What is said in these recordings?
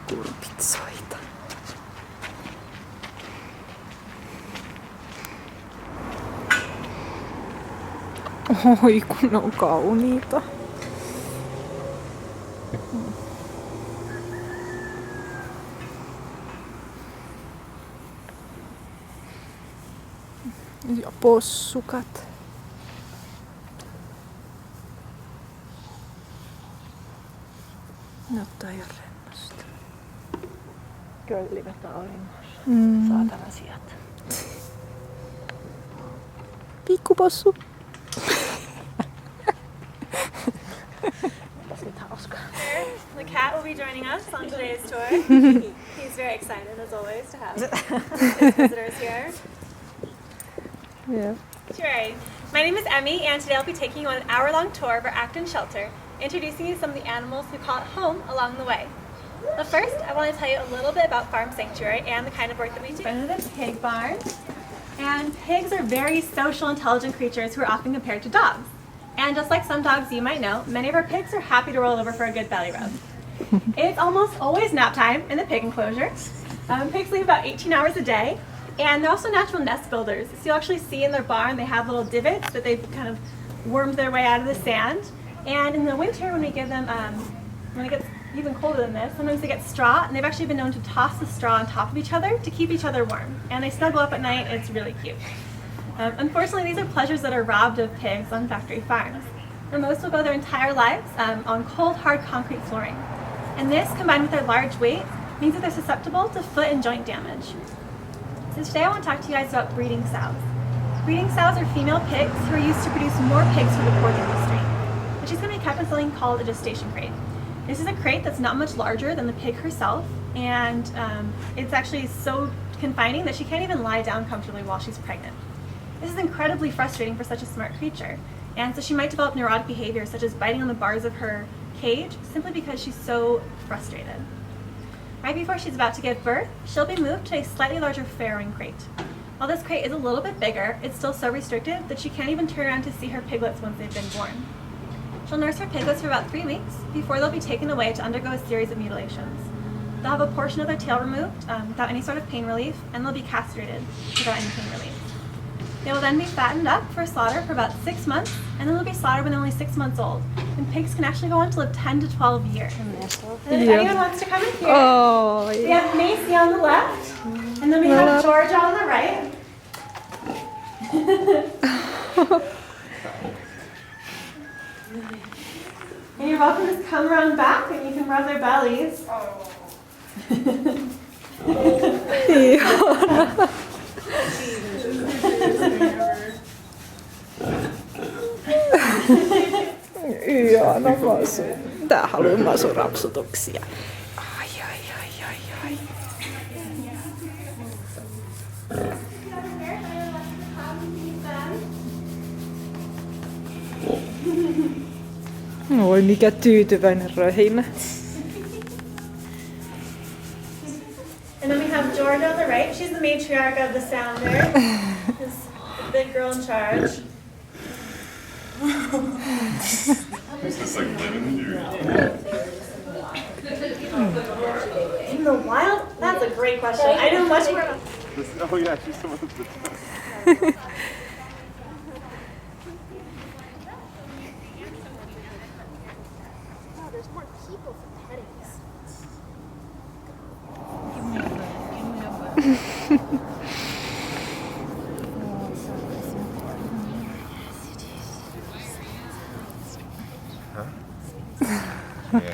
Kurpitsoita. Oi, kun ne on kauniita. Ja possukat. Ne ottaa ihan rennosti. Köllivät auringossa. Saatana sieltä. Pikkupossu. The cat will be joining us on today's tour. He's very excited, as always, to have his visitors here. Yeah. Sure. My name is Emmy, and today I'll be taking you on an hour-long tour of our Acton shelter, introducing you to some of the animals who call it home along the way. But first, I want to tell you a little bit about Farm Sanctuary and the kind of work that we do. In the pig barn. And pigs are very social, intelligent creatures who are often compared to dogs. And just like some dogs you might know, many of our pigs are happy to roll over for a good belly rub. It's almost always nap time in the pig enclosure. Pigs sleep about 18 hours a day, and they're also natural nest builders. So you'll actually see in their barn they have little divots that they've kind of wormed their way out of the sand. And in the winter, when we give them, when it gets even colder than this, sometimes they get straw, and they've actually been known to toss the straw on top of each other to keep each other warm. And they snuggle up at night, and it's really cute. Unfortunately, these are pleasures that are robbed of pigs on factory farms. And most will go their entire lives on cold, hard concrete flooring. And this, combined with their large weight, means that they're susceptible to foot and joint damage. So today I want to talk to you guys about breeding sows. Breeding sows are female pigs who are used to produce more pigs for the pork industry. But she's going to be kept in something called a gestation crate. This is a crate that's not much larger than the pig herself, and it's actually so confining that she can't even lie down comfortably while she's pregnant. This is incredibly frustrating for such a smart creature, and so she might develop neurotic behaviors such as biting on the bars of her cage simply because she's so frustrated. Right before she's about to give birth, she'll be moved to a slightly larger farrowing crate. While this crate is a little bit bigger, it's still so restricted that she can't even turn around to see her piglets once they've been born. She'll nurse her piglets for about 3 weeks before they'll be taken away to undergo a series of mutilations. They'll have a portion of their tail removed without any sort of pain relief, and they'll be castrated without any pain relief. They will then be fattened up for slaughter for about 6 months, and then they'll be slaughtered when they're only 6 months old. And pigs can actually go on to live 10 to 12 years. And then if anyone wants to come in here, we have Macy on the left, and then we have George on the right. And you're welcome to come around back, and you can rub their bellies. Ihana masu. Tää haluaa masurapsutuksia. Ai. Oi, mikä tyytyväinen röhinä. And then we have Georgia on the right. She's the matriarch of the sounder. This big girl in charge. Is this like living here? In the wild? That's a great question. I know much more about Oh yeah, she's the one that's Wow, there's more people for pettings. Yeah.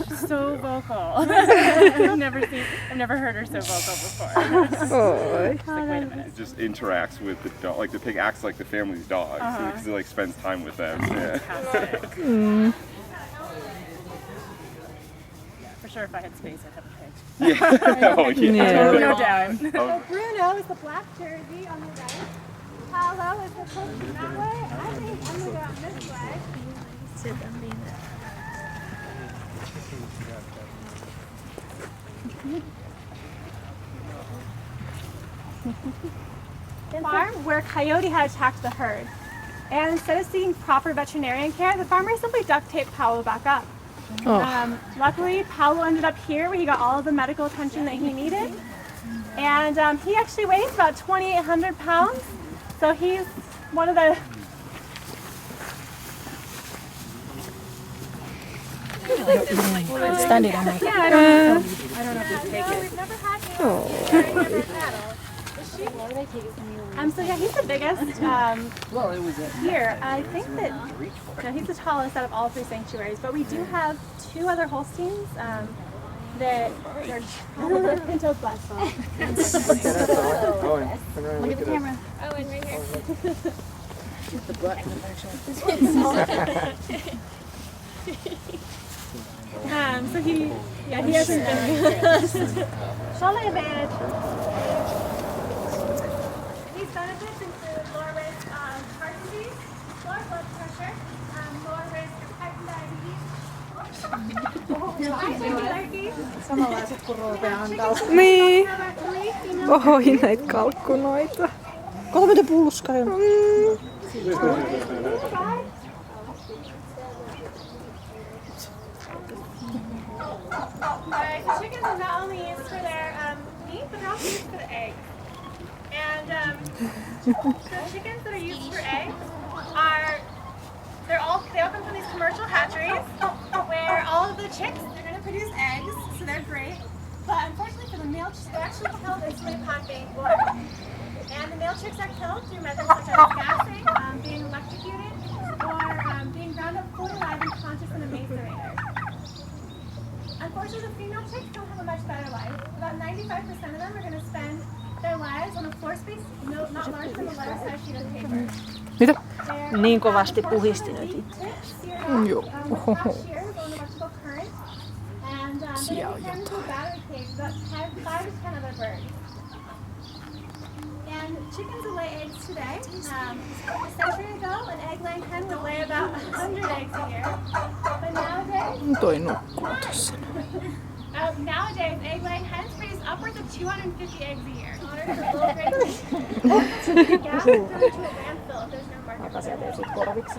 She's so vocal. I've never heard her so vocal before. She's like, wait a minute. It just interacts with the dog. Like the pig acts like the family's dog because it like spends time with them. Yeah. Fantastic. For sure, if I had space, I'd have a pig. Yeah. Oh yeah. No doubt. So Bruno is the black jersey on the right. hello, is it close that way? I think I'm gonna go out this way. Farm where coyote had attacked the herd. And instead of seeking proper veterinarian care, the farmer simply duct taped Paolo back up. Oh. Luckily, Paolo ended up here where he got all of the medical attention that he needed. And he actually weighs about 2,800 pounds. So he's one of the... Standing on my Yeah, I don't know if you take it. We've never had him. So yeah, he's the biggest here. I think that he's the tallest out of all 3 sanctuaries, but we do have 2 other Holsteins that are probably Pinto Plus. Look at the camera. Oh, and right here. So he hasn't been. Charlotte bed. These benefits include lower risk of heart disease, lower blood pressure, lower risk of type 2 diabetes. Samanlaiset kuin Roopean kanssa. Niin. Oi, näitä kalkkunoita. Kato miten pulska on. Chickens are not only used for their meat, but they're also used for the eggs. And the chickens that are used for eggs they all come from these commercial hatcheries where all of the chicks, they're going to produce eggs, so they're great. But unfortunately for the male chicks, they're actually killed in sleep-packing blood. And the male chicks are killed through methods such as gassing, being electrocuted, or being ground up fully alive and conscious in a macerator. Unfortunately, the female chicks don't have a much better life. About 95% of them are going to spend their lives on a floor space not larger than a letter-sized sheet of paper. Mitä? Niin kovasti puhisti nyt itse. Joo. Siellä on jotain. And chickens will lay eggs today. A century ago, an egg-laying hen would lay about 100 eggs a year. But nowadays, Toi nukkuu tossa. nowadays, egg-laying hens produce upwards of 250 eggs a year. In order for low-grade gas to a landfill if there's no market for it.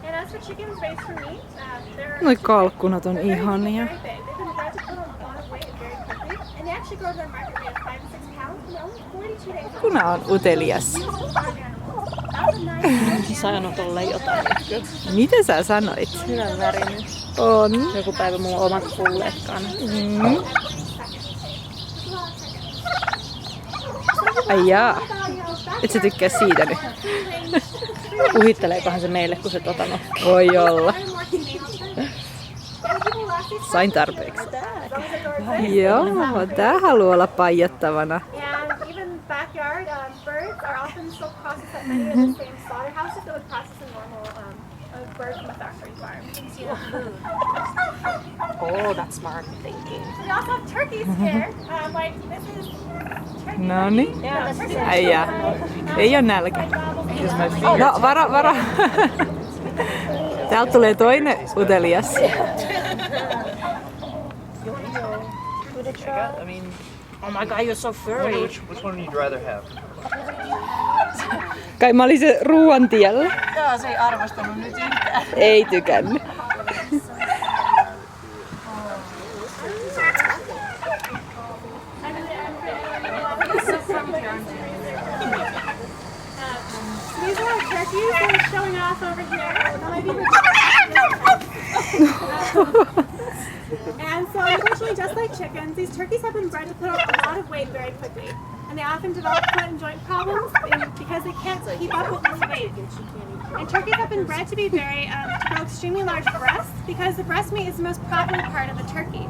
And as for chickens raised for meat, Noi kalkkunat on ihania. very big. They've been bred to put on a lot of weight very quickly, and they actually grow to their market weight of 5 to 6 pounds, and they're only 42 days old. Kuna on utelias. Sanoi tolle jotain nytkö? Mitä sä sanoit? Hyvän värinen. On. Joku päivä mulla on omat pulleetkaan. Ai jaa. Et sä tykkää siitä nyt? Puhitteleekohan se meille, kun se no. Voi olla. Sain tarpeeksi. Joo, tää haluaa olla paijattavana. And even backyard birds are often still processed at many of the same slaughterhouses that would process a normal bird from a factory farm. Oh, that's smart thinking. We also have turkeys here. Like this is turkey. Noniin. Yeah, turkey. Ai jaa. Ei oo nälkä. No, varo. Täältä tulee toinen utelias. I mean, oh my god, you're so furry. Which one would you rather have? Kai mä olin se ruoan tiellä. Joo, se ei arvostanut nyt yhtään. Ei tykännyt. These are our turkeys that are showing off over here. And so unfortunately, just like chickens, these turkeys have been bred to put on a lot of weight very quickly. And they often develop foot and joint problems because they can't keep up with this weight. And turkeys have been bred to be to grow extremely large breasts because the breast meat is the most profitable part of the turkey.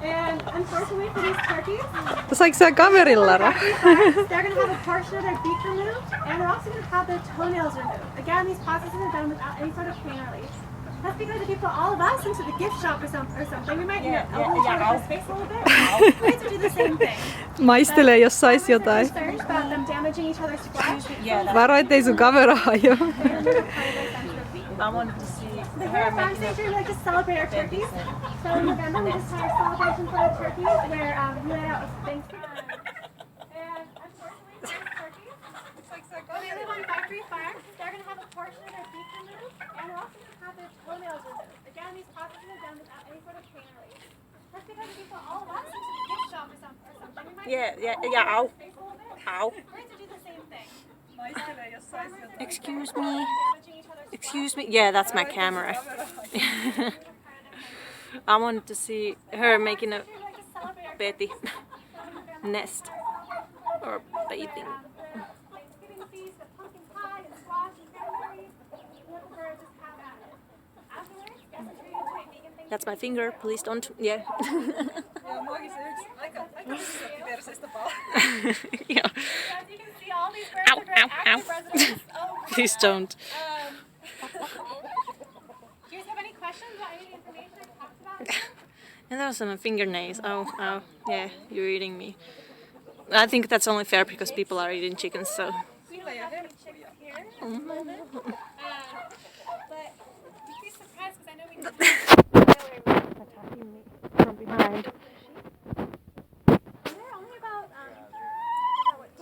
And unfortunately for these turkeys, Saiko sä kaverilla? they're going to have a portion of their beak removed, and they're also going to have their toenails removed. Again, these processes are done without any sort of pain or relief. That's because if you put all of us into the gift shop or something, we might open each other's face a little bit. Kids would do the same thing. Maistelee, jos sais Farmers are jotain. concerned about them damaging each other's flesh. Varo, ettei sun kamera hajoa. I wanted to see The Hair Farm Sanctuary, we like to celebrate our turkeys. So in November, we just had a celebration for our turkeys where we let out a Thanksgiving. And unfortunately, those turkeys, when they live on factory farms, they're going to have a portion of their beak removed, and we're also going to have their toenails removed. Again, these processes are done without any sort of trainery. That's because if you put all of us into the gift shop or something, we might ow. Ow. We're to do the same thing. Excuse me. Excuse me. Yeah, that's my camera. I wanted to see her making a Betty nest or bathing. Thanksgiving feast, the pumpkin pie and squash and cranberries. Let the birds just have at it. Afterwards, guests are treated to a vegan thing. That's my finger. Please don't. Yeah. Yeah. As you can see, all these birds Ow, are very ow, ow. active residents. Oh, Please don't. do you guys have any questions about any of the information I talked about? And that was my fingernails. Oh, oh. Yeah, you're eating me. I think that's only fair because people are eating chickens, so. We don't have any chickens here at the moment. But you'd be surprised because I know we Attacking me from behind. They're only about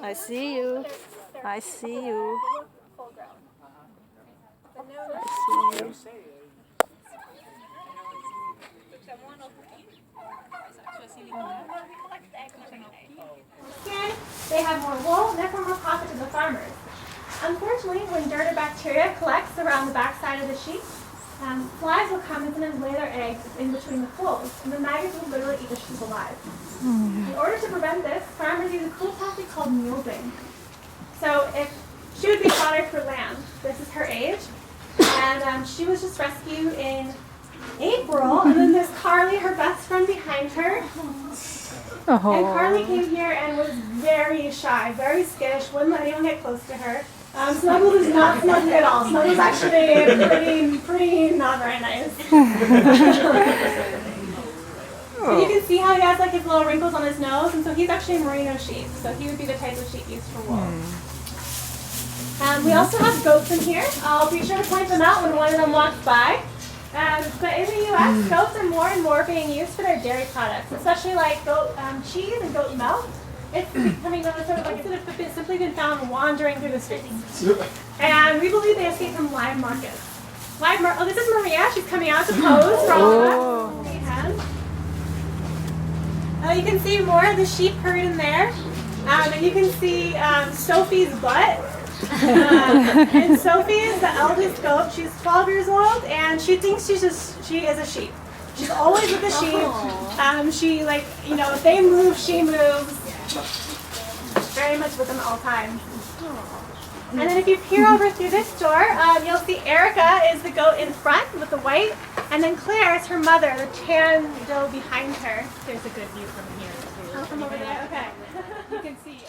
I see you. I see you. full grown. I see you. Skin, they have more wool, and therefore more profit to the farmers. Unfortunately, when dirt or bacteria collects around the backside of the sheep, flies will come and sometimes lay their eggs in between the folds, and the maggots will literally eat the sheep alive. In order to prevent this, farmers use a cool tactic called mulesing. So if she would be fodder for lamb, this is her age, and she was just rescued in April, and then there's Carly, her best friend, behind her. And Carly came here and was very shy, very skittish, wouldn't let anyone get close to her. Snuggles is not snuggly at all. Snuggles actually pretty not very nice. So you can see how he has like his little wrinkles on his nose, and so he's actually a merino sheep. So he would be the type of sheep used for wool. We also have goats in here. I'll be sure to point them out when one of them walks by. But in the U.S., goats are more and more being used for their dairy products, especially like goat cheese and goat milk. It's becoming sort of like it's simply been found wandering through the streets. And we believe they escaped from live markets. Oh, this is Maria. She's coming out to pose for all of us. You can see more of the sheep herd in there. And you can see Sophie's butt. And Sophie is the eldest goat. She's 12 years old, and she thinks she is a sheep. She's always with the sheep. She if they move, she moves. Very much with them at all times. And then if you peer over through this door, you'll see Erica is the goat in front with the white, and then Claire is her mother, the tan doe behind her. There's a good view from here too. Oh, from over there. Okay. You can see